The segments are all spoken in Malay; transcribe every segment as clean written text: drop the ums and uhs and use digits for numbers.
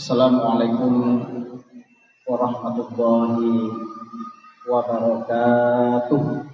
Assalamualaikum warahmatullahi wabarakatuh.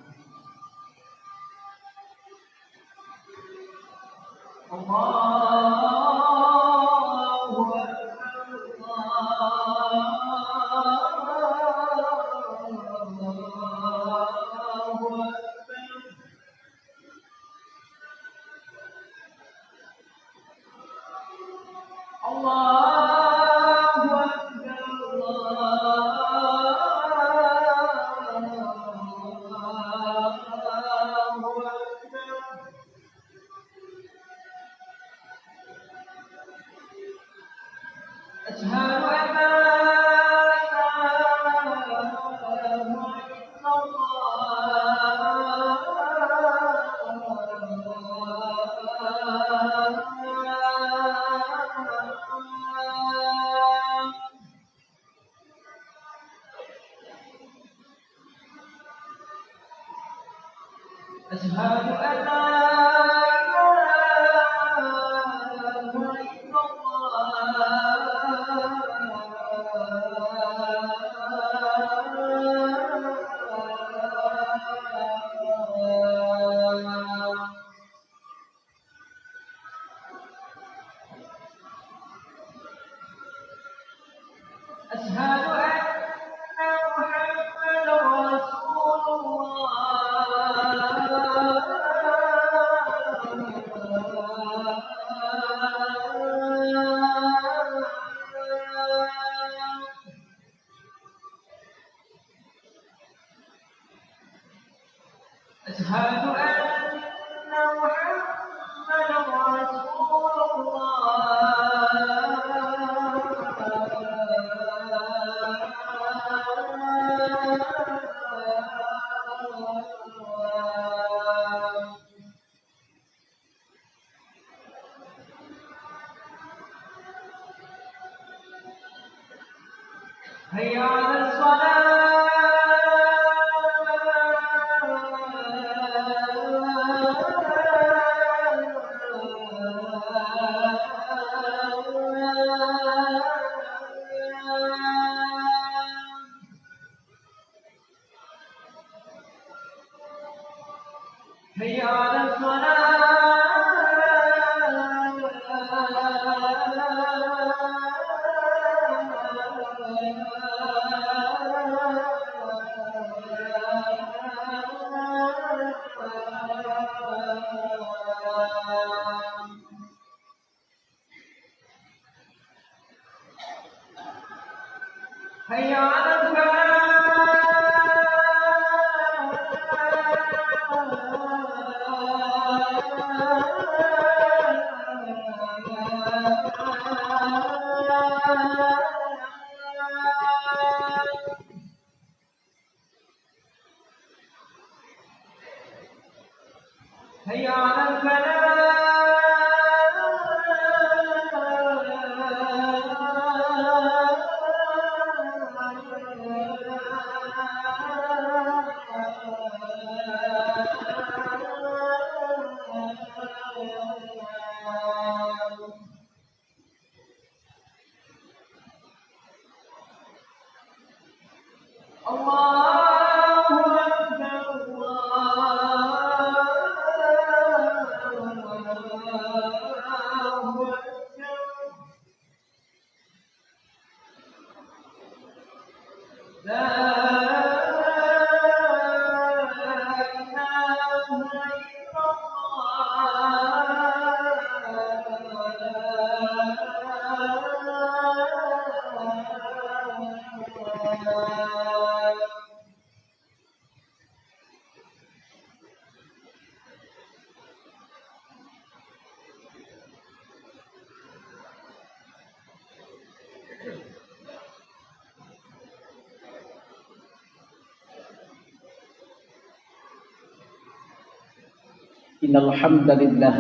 Innal hamdalillah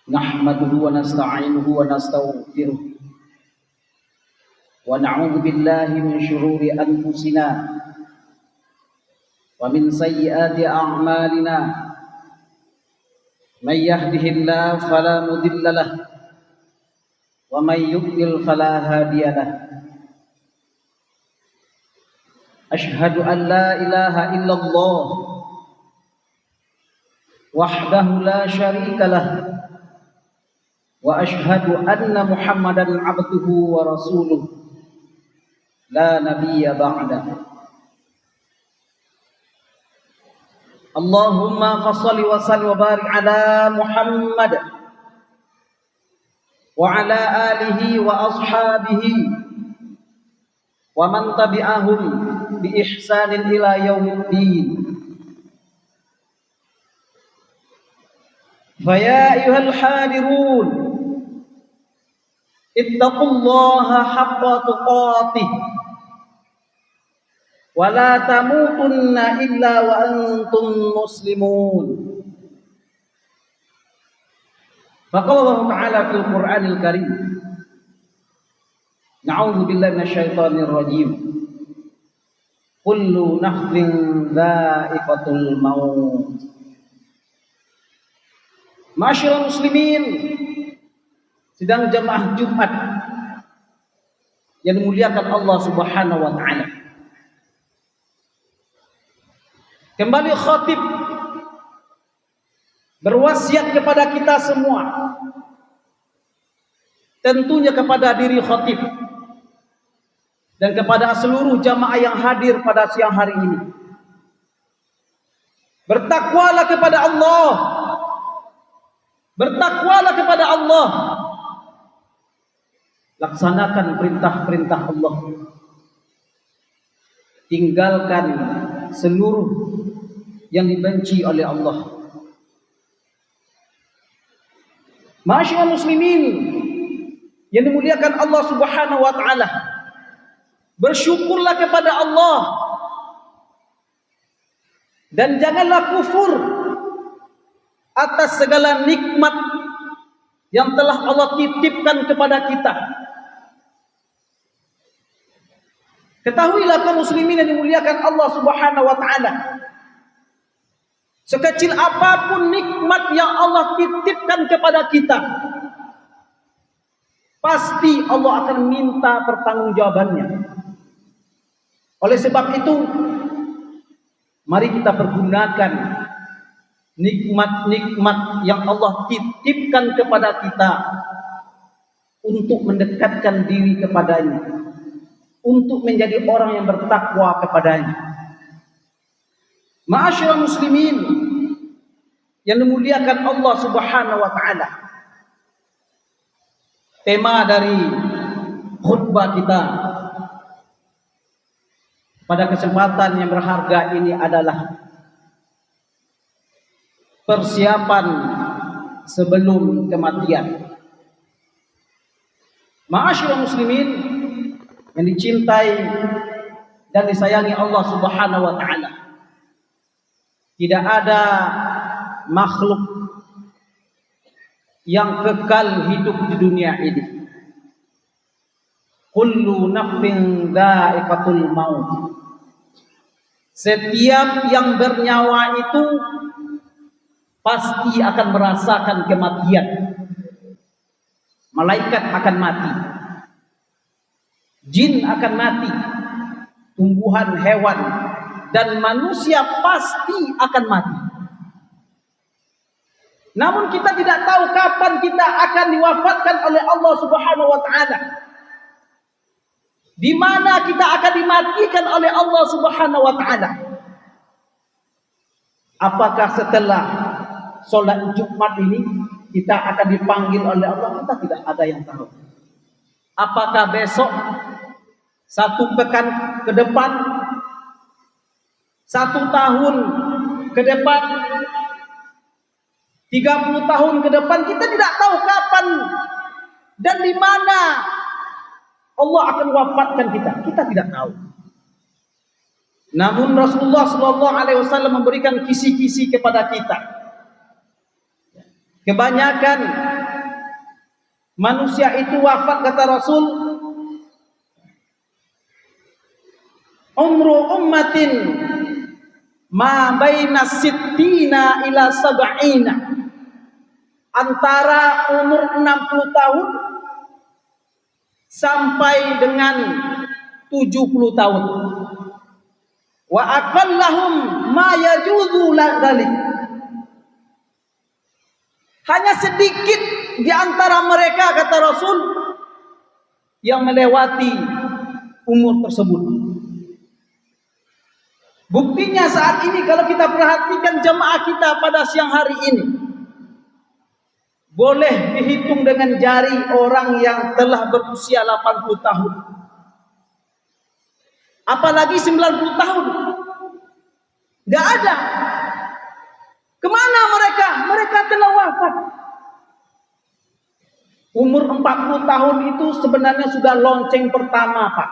nahmaduhu wa nasta'inuhu wa nastaghfiruh wa na'udzu billahi min shururi anfusina wa min sayyiati a'malina may yahdihillahu fala mudilla lahu ومن يضلل فلا هادي له أشهد أن لا إله إلا الله وحده لا شريك له وأشهد أن محمدا عبده ورسوله لا نبي بعده اللهم صل وسلم وبارك على محمد وعلى آله وأصحابه ومن تبعهم بإحسان إلى يوم الدين فيا أيها الحاضرون اتقوا الله حق تقاته ولا تموتن إلا وأنتم مسلمون فقال الله تعالى في القرآن الكريم نعوذ بالله من الشيطان الرجيم كل نفس ذائقة الموت. Masyaallah muslimin, sidang jamaah Jumat yang dimuliakan Allah Subhanahu wa taala. Kembali khatib berwasiat kepada kita semua, tentunya kepada diri khatib dan kepada seluruh jamaah yang hadir pada siang hari ini. Bertakwalah kepada Allah. Bertakwalah kepada Allah. Laksanakan perintah-perintah Allah. Tinggalkan seluruh yang dibenci oleh Allah. Masyaallah muslimin yang dimuliakan Allah Subhanahu wa taala. Bersyukurlah kepada Allah dan janganlah kufur atas segala nikmat yang telah Allah titipkan kepada kita. Ketahuilah kaum muslimin yang dimuliakan Allah Subhanahu wa taala, sekecil apapun nikmat yang Allah titipkan kepada kita, pasti Allah akan minta pertanggungjawabannya. Oleh sebab itu, mari kita pergunakan nikmat-nikmat yang Allah titipkan kepada kita untuk mendekatkan diri kepadanya, untuk menjadi orang yang bertakwa kepadanya. Ma'asyiral muslimin yang dimuliakan Allah Subhanahu wa taala. Tema dari khutbah kita pada kesempatan yang berharga ini adalah persiapan sebelum kematian. Ma'asyiral muslimin yang dicintai dan disayangi Allah Subhanahu wa taala. Tidak ada makhluk yang kekal hidup di dunia ini. Kullu nafsin dha'iqatul maut. Setiap yang bernyawa itu pasti akan merasakan kematian. Malaikat akan mati, jin akan mati, tumbuhan, hewan, dan manusia pasti akan mati. Namun kita tidak tahu kapan kita akan diwafatkan oleh Allah Subhanahu wa taala. Di mana kita akan dimatikan oleh Allah Subhanahu wa taala? Apakah setelah sholat Jumat ini kita akan dipanggil oleh Allah? Kita tidak ada yang tahu. Apakah besok, 1 pekan ke depan, 1 tahun ke depan, 30 tahun ke depan? Kita tidak tahu kapan dan di mana Allah akan wafatkan kita. Kita tidak tahu. Namun Rasulullah SAW memberikan kisi-kisi kepada kita. Kebanyakan manusia itu wafat, kata Rasul, umru ummatin ma baina sittina ila sab'ina, antara umur 60 tahun sampai dengan 70 tahun. Wa aqallahum ma yajuzu dzalik. Hanya sedikit di antara mereka, kata Rasul, yang melewati umur tersebut. Buktinya saat ini kalau kita perhatikan jemaah kita pada siang hari ini, boleh dihitung dengan jari orang yang telah berusia 80 tahun. Apalagi 90 tahun. Gak ada. Kemana mereka? Mereka telah wafat. Umur 40 tahun itu sebenarnya sudah lonceng pertama, Pak.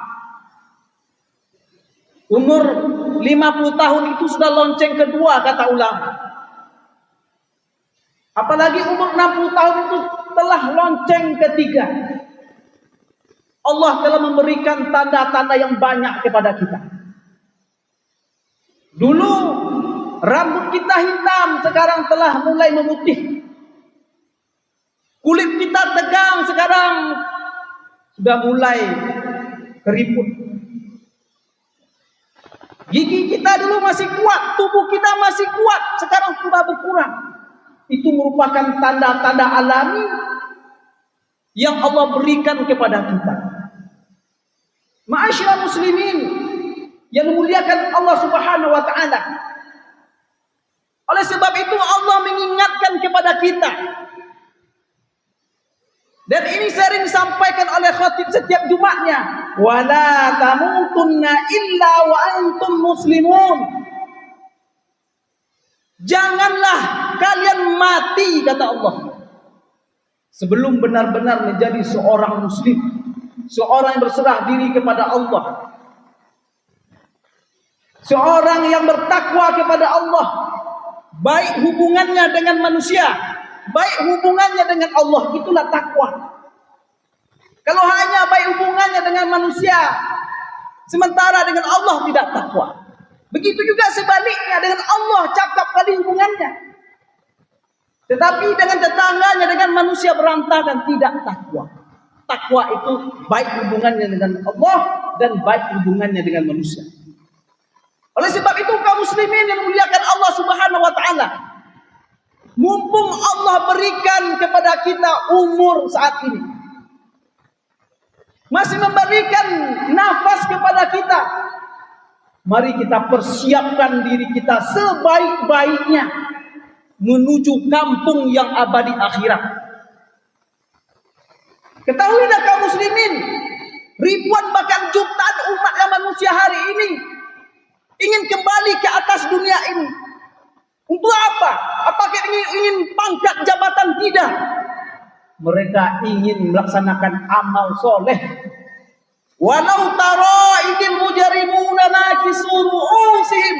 Umur 50 tahun itu sudah lonceng kedua, kata ulama. Apalagi umur 60 tahun itu telah lonceng ketiga. Allah telah memberikan tanda-tanda yang banyak kepada kita. Dulu rambut kita hitam, sekarang telah mulai memutih. Kulit kita tegang, sekarang sudah mulai keriput. Gigi kita dulu masih kuat, tubuh kita masih kuat, sekarang sudah berkurang. Itu merupakan tanda-tanda alami yang Allah berikan kepada kita. Ma'asyiral muslimin yang dimuliakan Allah Subhanahu wa taala. Oleh sebab itu Allah mengingatkan kepada kita. Dan ini sering disampaikan oleh khatib setiap Jumatnya. Wala tamutunna illa wa antum muslimun. Janganlah kalian mati, kata Allah, sebelum benar-benar menjadi seorang muslim, seorang yang berserah diri kepada Allah, seorang yang bertakwa kepada Allah, baik hubungannya dengan manusia, baik hubungannya dengan Allah, itulah takwa. Kalau hanya baik hubungannya dengan manusia, sementara dengan Allah tidak takwa. Begitu juga sebaliknya, dengan Allah cakap kali hubungannya, tetapi dengan tetangganya, dengan manusia berantakan, tidak takwa. Takwa itu baik hubungannya dengan Allah dan baik hubungannya dengan manusia. Oleh sebab itu kaum muslimin yang memuliakan Allah Subhanahu wa taala, mumpung Allah berikan kepada kita umur saat ini, masih memberikan nafas kepada kita, mari kita persiapkan diri kita sebaik-baiknya menuju kampung yang abadi akhirat. Ketahuilah kaum muslimin, ribuan bahkan jutaan umat manusia hari ini ingin kembali ke atas dunia ini. Untuk apa? Apakah ingin pangkat jabatan? Tidak. Mereka ingin melaksanakan amal soleh. Walau tara idil mujrimuna nakisu ru'usihim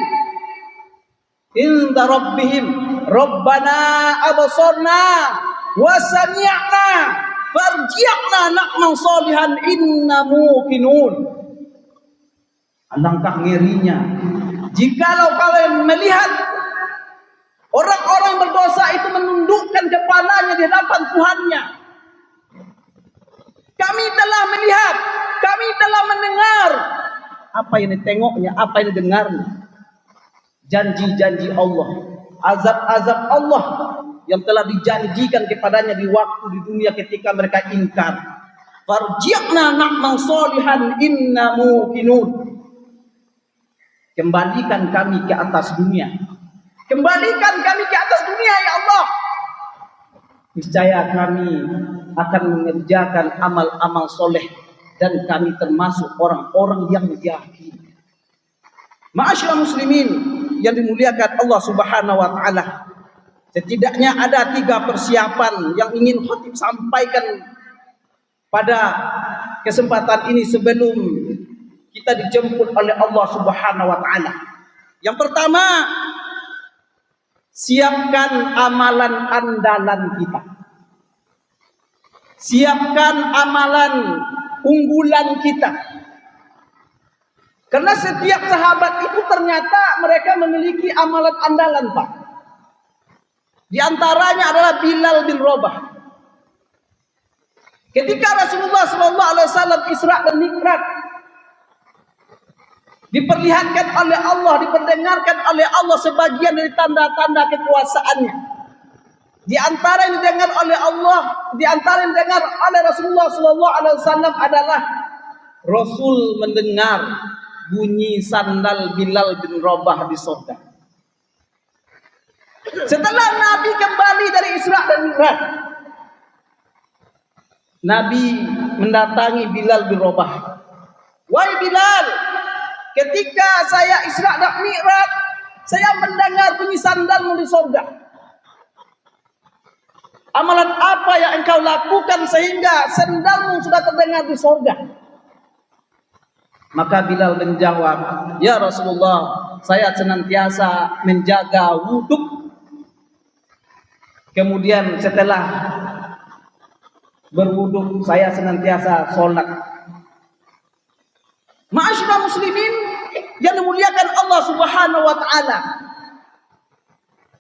inda rabbihim rabbana absarna wa sami'na farji'na na'mal salihan inna muqinun. Alangkah ngerinya jikalau kalian melihat orang-orang berdosa itu menundukkan kepalanya di hadapan Tuhannya. Kami telah melihat, kami telah mendengar. Apa yang ditengoknya, apa yang didengarnya? Janji-janji Allah, azab-azab Allah yang telah dijanjikan kepadanya di waktu di dunia ketika mereka ingkar. Farji'na na'mal salihan inna muqinun. Kembalikan kami ke atas dunia. Kembalikan kami ke atas dunia, ya Allah. Niscaya kami akan mengerjakan amal-amal soleh dan kami termasuk orang-orang yang yakin. Ma'asyiral muslimin yang dimuliakan Allah Subhanahu wa taala, setidaknya ada 3 persiapan yang ingin khatib sampaikan pada kesempatan ini sebelum kita dijemput oleh Allah Subhanahu wa taala. Yang pertama, siapkan amalan andalan kita. Siapkan amalan unggulan kita. Karena setiap sahabat itu ternyata mereka memiliki amalan andalan, Pak. Di antaranya adalah Bilal bin Rabah. Ketika Rasulullah SAW Isra dan Mi'raj, diperlihatkan oleh Allah, diperdengarkan oleh Allah sebagian dari tanda-tanda kekuasaannya. Di antara yang didengar oleh Allah, di antara yang didengar oleh Rasulullah SAW adalah Rasul mendengar bunyi sandal Bilal bin Rabah di sorga. Setelah Nabi kembali dari Isra dan Mi'raj, Nabi mendatangi Bilal bin Rabah. Wahai Bilal, ketika saya Isra dan Mi'raj, saya mendengar bunyi sandalmu di sorga. Amalan apa yang engkau lakukan sehingga sandalmu sudah terdengar di sorga? Maka Bilal menjawab, ya Rasulullah, saya senantiasa menjaga wudhu. Kemudian setelah berwudhu, saya senantiasa sholat. Ma'asyiral muslimin yang dimuliakan Allah Subhanahu wa taala.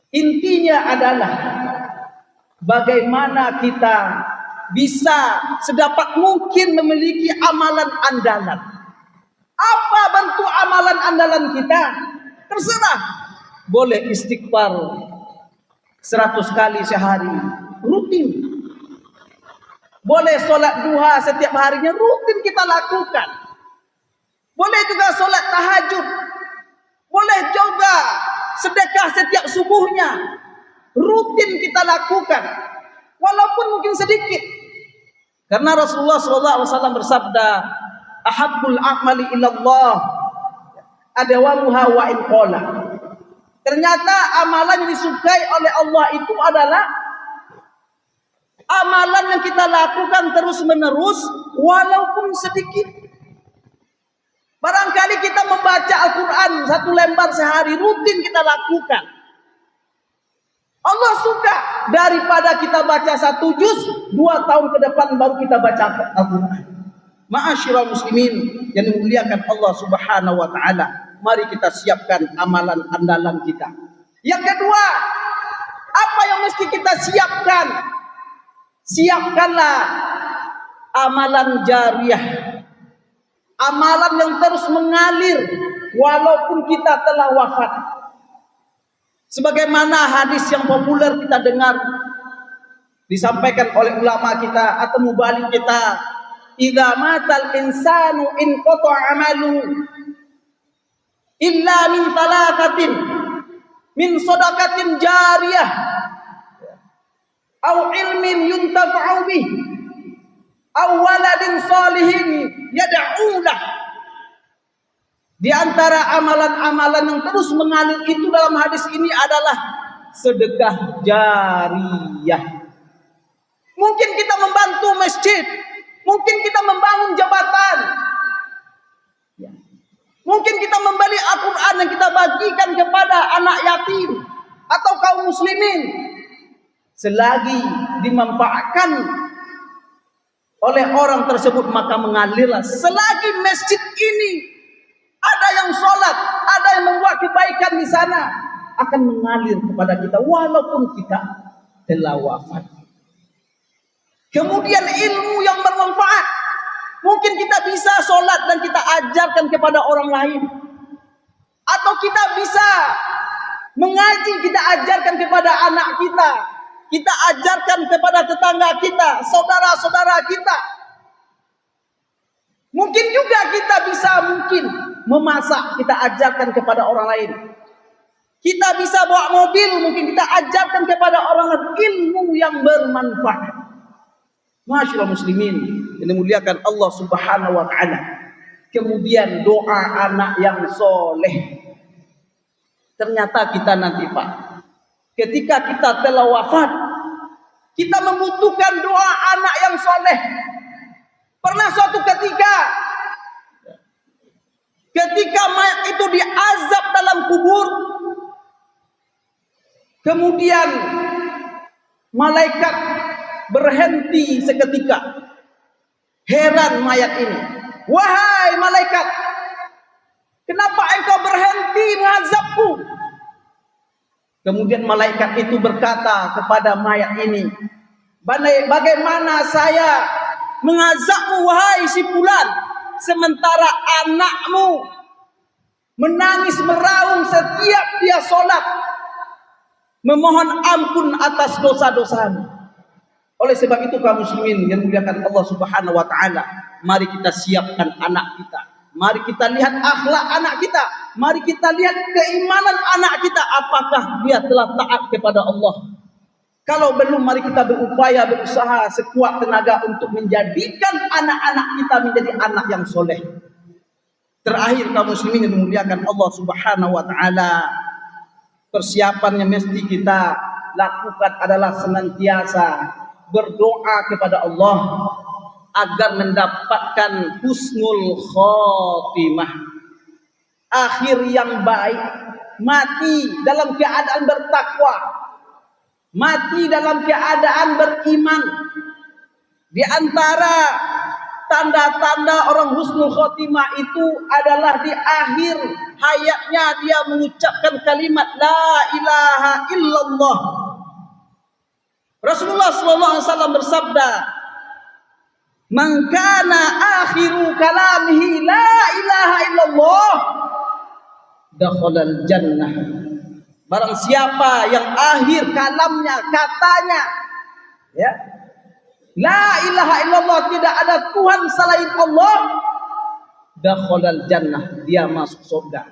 Intinya adalah bagaimana kita bisa sedapat mungkin memiliki amalan andalan. Apa bentuk amalan andalan kita? Terserah. Boleh istighfar 100 kali sehari, rutin. Boleh sholat duha setiap harinya, rutin kita lakukan. Boleh juga sholat tahajud. Boleh juga sedekah setiap subuhnya, rutin kita lakukan, walaupun mungkin sedikit. Karena Rasulullah SAW bersabda, ahabbul a'mali ilallah adawamuha wa in qala. Ternyata amalan yang disukai oleh Allah itu adalah amalan yang kita lakukan terus menerus walaupun sedikit. Barangkali kita membaca Al-Quran 1 lembar sehari, rutin kita lakukan. Allah suka daripada kita baca 1 juz 2 tahun ke depan baru kita baca Al-Quran. Ma'asyiral muslimin yang dimuliakan Allah Subhanahu wa taala, mari kita siapkan amalan andalan kita. Yang kedua, apa yang mesti kita siapkan? Siapkanlah amalan jariyah. Amalan yang terus mengalir walaupun kita telah wafat. Sebagaimana hadis yang populer kita dengar disampaikan oleh ulama kita atau mubalik kita, idza matal insanu in qata'a amalu illa min thalathatin, min shadaqatin jariyah au ilmin yuntafa'u bih au waladin salihin yad'u lah. Di antara amalan-amalan yang terus mengalir itu dalam hadis ini adalah sedekah jariyah. Mungkin kita membantu masjid, mungkin kita membangun jabatan, mungkin kita membeli Al-Quran yang kita bagikan kepada anak yatim atau kaum muslimin. Selagi dimanfaatkan oleh orang tersebut maka mengalirlah. Selagi masjid ini ada yang sholat, ada yang membuat kebaikan di sana, akan mengalir kepada kita walaupun kita telah wafat. Kemudian ilmu yang bermanfaat, mungkin kita bisa sholat dan kita ajarkan kepada orang lain, atau kita bisa mengaji, kita ajarkan kepada anak kita, kita ajarkan kepada tetangga kita, saudara-saudara kita. Mungkin juga kita bisa memasak, kita ajarkan kepada orang lain. Kita bisa bawa mobil, mungkin kita ajarkan kepada orang lain ilmu yang bermanfaat. Masyaallah muslimin yang dimuliakan Allah Subhanahu wa taala. Kemudian doa anak yang soleh. Ternyata kita nanti Pak, ketika kita telah wafat, kita membutuhkan doa anak yang soleh. Pernah suatu ketika mayat itu diazab dalam kubur, kemudian malaikat berhenti seketika. Heran mayat ini, wahai malaikat, kenapa engkau berhenti mengazabku? Kemudian malaikat itu berkata kepada mayat ini, bagaimana saya mengazakmu wahai si fulan, sementara anakmu menangis meraung setiap dia sholat, memohon ampun atas dosa-dosamu. Oleh sebab itu kaum muslimin yang dimuliakan Allah Subhanahu wa taala, mari kita siapkan anak kita. Mari kita lihat akhlak anak kita. Mari kita lihat keimanan anak kita, apakah dia telah taat kepada Allah. Kalau belum, mari kita berupaya, berusaha sekuat tenaga untuk menjadikan anak-anak kita menjadi anak yang soleh. Terakhir kaum muslimin yang dimuliakan Allah Subhanahu wa taala, persiapan yang mesti kita lakukan adalah senantiasa berdoa kepada Allah agar mendapatkan husnul khotimah, akhir yang baik, mati dalam keadaan bertakwa, mati dalam keadaan beriman. Di antara tanda-tanda orang husnul khotimah itu adalah di akhir hayatnya dia mengucapkan kalimat la ilaha illallah. Rasulullah SAW bersabda, "Man kana akhiru kalamihi la ilaha illallah, dakhalal jannah." Barang siapa yang akhir kalamnya, katanya, ya, la ilaha illallah, tidak ada Tuhan selain Allah, dakhalal jannah, dia masuk surga.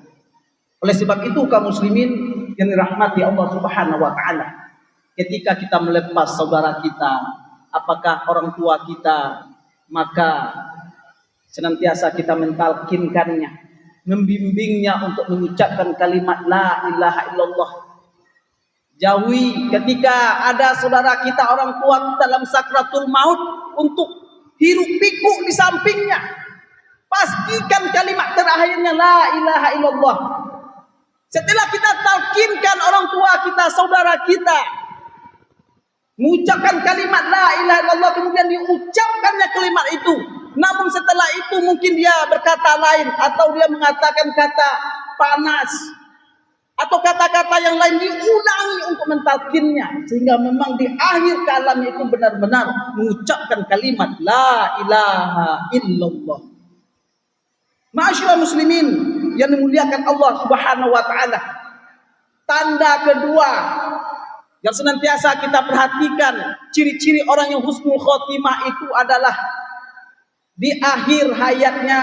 Oleh sebab itu kaum muslimin yang dirahmati Allah Subhanahu wa taala, ketika kita melepas saudara kita, apakah orang tua kita, maka senantiasa kita mentalkinkannya, membimbingnya untuk mengucapkan kalimat la ilaha illallah. Jauhi ketika ada saudara kita, orang tua kita dalam sakratul maut, untuk hiruk pikuk di sampingnya, pastikan kalimat terakhirnya la ilaha illallah. Setelah kita talkinkan orang tua kita, saudara kita, mengucapkan kalimat la ilaha illallah, kemudian diucapkannya kalimat itu, namun setelah itu mungkin dia berkata lain, atau dia mengatakan kata panas atau kata-kata yang lain, diulangi untuk mentalkinnya, sehingga memang di akhir kalamnya itu benar-benar mengucapkan kalimat la ilaha illallah. Ma'asyiral muslimin yang dimuliakan Allah Subhanahu wa taala, tanda kedua yang senantiasa kita perhatikan, ciri-ciri orang yang husnul khotimah itu adalah di akhir hayatnya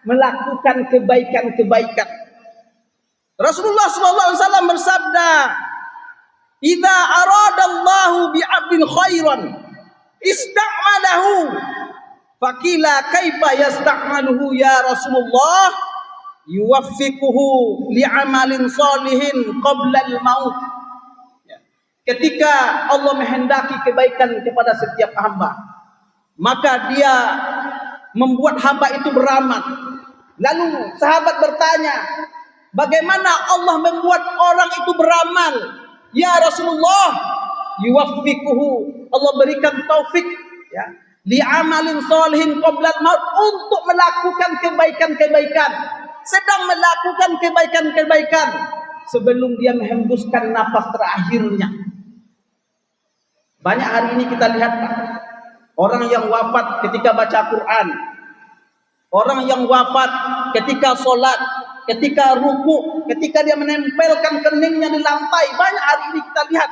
melakukan kebaikan-kebaikan. Rasulullah SAW bersabda, "Idza aradallahu bi'abdin khairan ista'malahu." Faqila kaifa yasta'maluhu ya Rasulullah? Yuwaffiquhu li'amalin salihin qabla al-maut. Ketika Allah menghendaki kebaikan kepada setiap hamba, maka dia membuat hamba itu beramal. Lalu sahabat bertanya, bagaimana Allah membuat orang itu beramal? Ya Rasulullah, yuwaffiquhu, Allah berikan taufik, ya, li'amalin salihin qabla al-maut, untuk melakukan kebaikan-kebaikan, sedang melakukan kebaikan-kebaikan sebelum dia menghembuskan nafas terakhirnya. Banyak hari ini kita lihat, Pak, orang yang wafat ketika baca Quran, orang yang wafat ketika sholat, ketika ruku, ketika dia menempelkan keningnya di lantai. Banyak hari ini kita lihat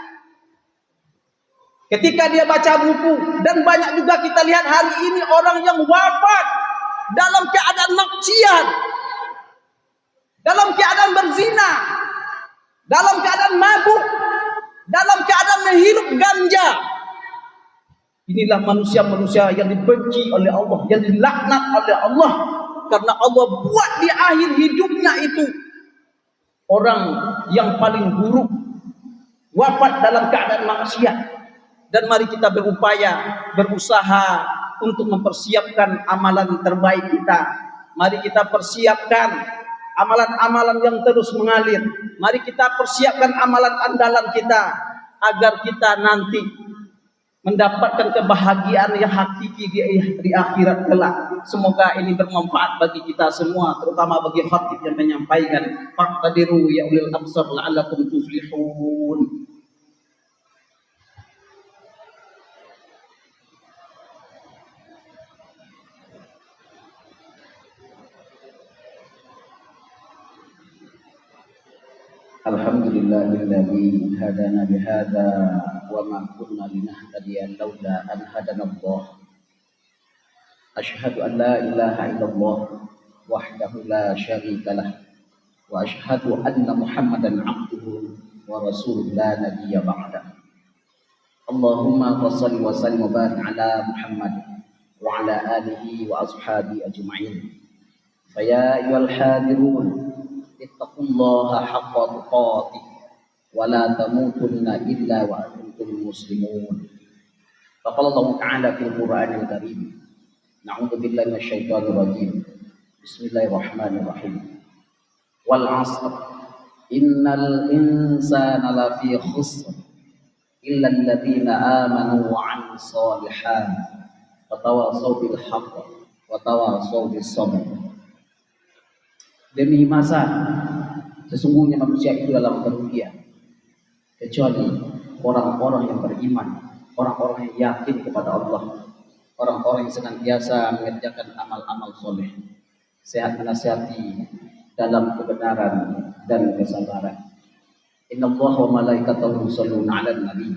ketika dia baca buku, dan banyak juga kita lihat hari ini orang yang wafat dalam keadaan maksiat, dalam keadaan berzina, dalam keadaan mabuk, dalam keadaan menghirup ganja. Inilah manusia-manusia yang dibenci oleh Allah, yang dilaknat oleh Allah, karena Allah buat di akhir hidupnya itu orang yang paling buruk, wafat dalam keadaan maksiat. Dan mari kita berupaya, berusaha untuk mempersiapkan amalan terbaik kita. Mari kita persiapkan amalan-amalan yang terus mengalir. Mari kita persiapkan amalan andalan kita, agar kita nanti mendapatkan kebahagiaan yang hakiki di akhirat kelak. Semoga ini bermanfaat bagi kita semua, terutama bagi khatib yang menyampaikan. Faqtadiru ya ulil absar la'allakum tuflihun. Alhamdulillahilladzi hadana bihadza wa ma kunna linahtadiya laula an hadanallah. Asyhadu an la ilaha illallah wahdahu la syarika lah wa asyhadu anna Muhammadan abduhu wa rasuluhu la nabiyya ba'da. Allahumma shalli wa sallim wa barik ala Muhammad wa ala alihi wa ashabihi ajma'in. Fa ya ayyuhal hadirun ittaqullaha haqqa tuqatih wa la tamutunna illa wa antum muslimun. Faqala Allah Ta'ala fil Qur'anil Karim. Na'udzu billahi minasyaitonir rajim. Bismillahirrahmanirrahim. Wal 'asr innal insana lafi khusr illa alladziina aamanu wa 'amilus shalihaati wa tawashaw bil haqqi wa tawashaw bis sabr. Demi masa, sesungguhnya manusia itu dalam kerugian, kecuali orang-orang yang beriman, orang-orang yang yakin kepada Allah, orang-orang yang senantiasa mengerjakan amal-amal soleh, sehat menasihati dalam kebenaran dan kesabaran. Innallaha wa malaikatahu yusholluna 'alan nabi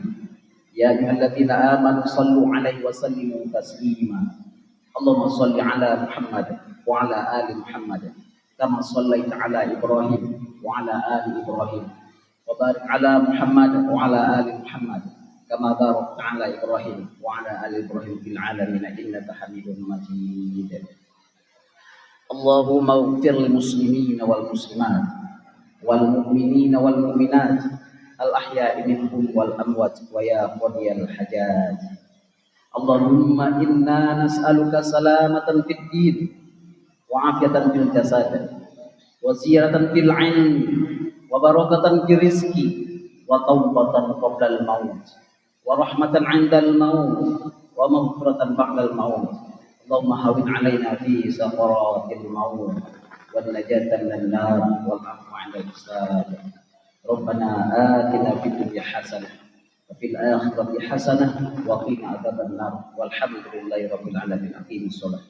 ya ayyuhalladzina amanu shallu 'alaihi wa sallimu taslima. Allahumma shalli 'ala Muhammad wa 'ala ali Muhammad kama shallaita 'ala Ibrahim wa 'ala ali Ibrahim wa barik 'ala Muhammad wa 'ala ali Muhammad kama barakta 'ala Ibrahim wa 'ala ali Ibrahim fil 'alamin innaka Hamidum Majid. Allahumma ighfir lil muslimina wal muslimat wal mu'minina wal mu'minat al ahya'i minhum wal amwat wa ya qadiyal hajat. Allahumma inna nas'aluka salamatan fid din wa afiyatan fil jasad wa ziyaratan fil 'ilm wa barakatan fil rizqi wa taubatan qabla al maut wa rahmatan 'inda al maut wa maghfiratan ba'da al maut. Allahumma hawwin 'alaina fi sakaratil maut wa najatan minan nar wal 'afwa 'inda al hisab. Rabbana atina fid dunya hasanah wa fil akhirati hasanah wa qina adzaban nar. Walhamdulillahi rabbil alamin. Aqimis shalah.